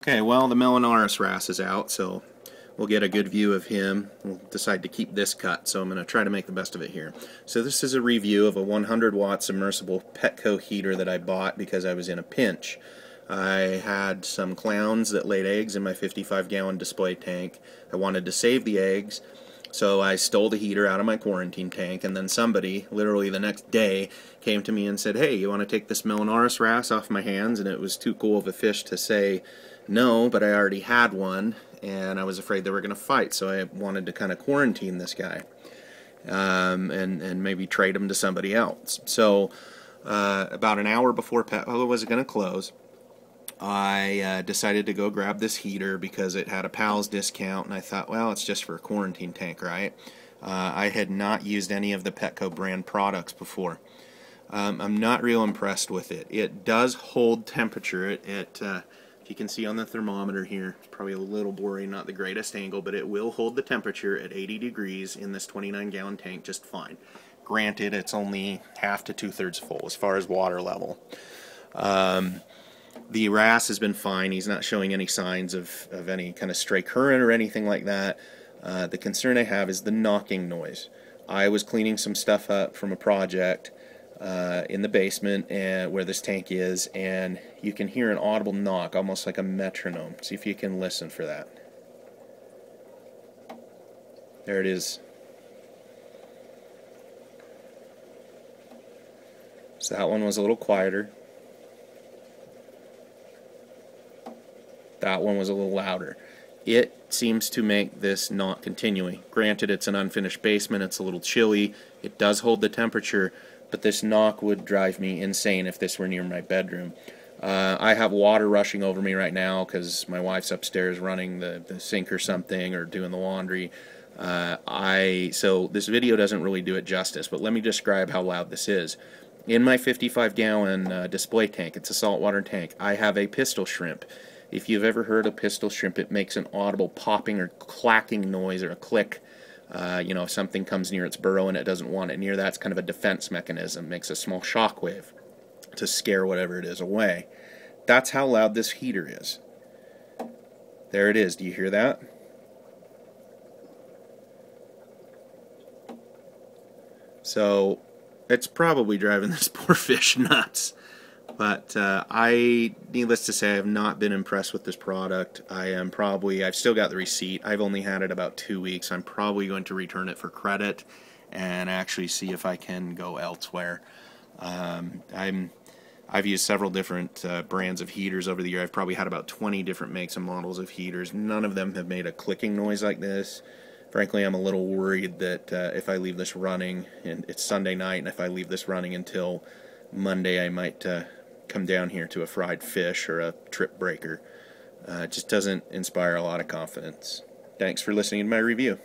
Okay, well, the Melanoris wrasse is out, so we'll get a good view of him. We'll decide to keep this cut, so I'm going to try to make the best of it here. So this is a review of a 100-watt submersible Petco heater that I bought because I was in a pinch. I had some clowns that laid eggs in my 55-gallon display tank. I wanted to save the eggs, so I stole the heater out of my quarantine tank, and then somebody, literally the next day, came to me and said, "Hey, you want to take this Melanoris wrasse off my hands?" And it was too cool of a fish to say no, but I already had one, and I was afraid they were going to fight, so I wanted to kind of quarantine this guy and maybe trade him to somebody else. So about an hour before Petco was going to close, I decided to go grab this heater because it had a PALS discount, and I thought, well, it's just for a quarantine tank, right? I had not used any of the Petco brand products before. I'm not real impressed with it. It does hold temperature. If you can see on the thermometer here, it's probably a little blurry, not the greatest angle, but it will hold the temperature at 80 degrees in this 29-gallon tank just fine. Granted, it's only half to two-thirds full as far as water level. The wrasse has been fine. He's not showing any signs of any kind of stray current or anything like that. The concern I have is the knocking noise. I was cleaning some stuff up from a project in the basement where this tank is, and you can hear an audible knock, almost like a metronome. See if you can listen for that. There it is. So that one was a little quieter. That one was a little louder. It seems to make this not continuing. Granted, it's an unfinished basement, it's a little chilly, it does hold the temperature, but this knock would drive me insane if this were near my bedroom. I have water rushing over me right now because my wife's upstairs running the sink or something, or doing the laundry. So this video doesn't really do it justice, but let me describe how loud this is. In my 55-gallon display tank, it's a saltwater tank, I have a pistol shrimp. If you've ever heard a pistol shrimp, it makes an audible popping or clacking noise, or a click. You know, if something comes near its burrow and it doesn't want it near, that's kind of a defense mechanism. It makes a small shock wave to scare whatever it is away. That's how loud this heater is. There it is. Do you hear that? So it's probably driving this poor fish nuts. But needless to say, I have not been impressed with this product. I've still got the receipt. I've only had it about 2 weeks. I'm probably going to return it for credit and actually see if I can go elsewhere. I've used several different brands of heaters over the year. I've probably had about 20 different makes and models of heaters. None of them have made a clicking noise like this. Frankly, I'm a little worried that if I leave this running, and it's Sunday night, and if I leave this running until Monday, I might come down here to a fried fish or a trip breaker. It just doesn't inspire a lot of confidence. Thanks for listening to my review.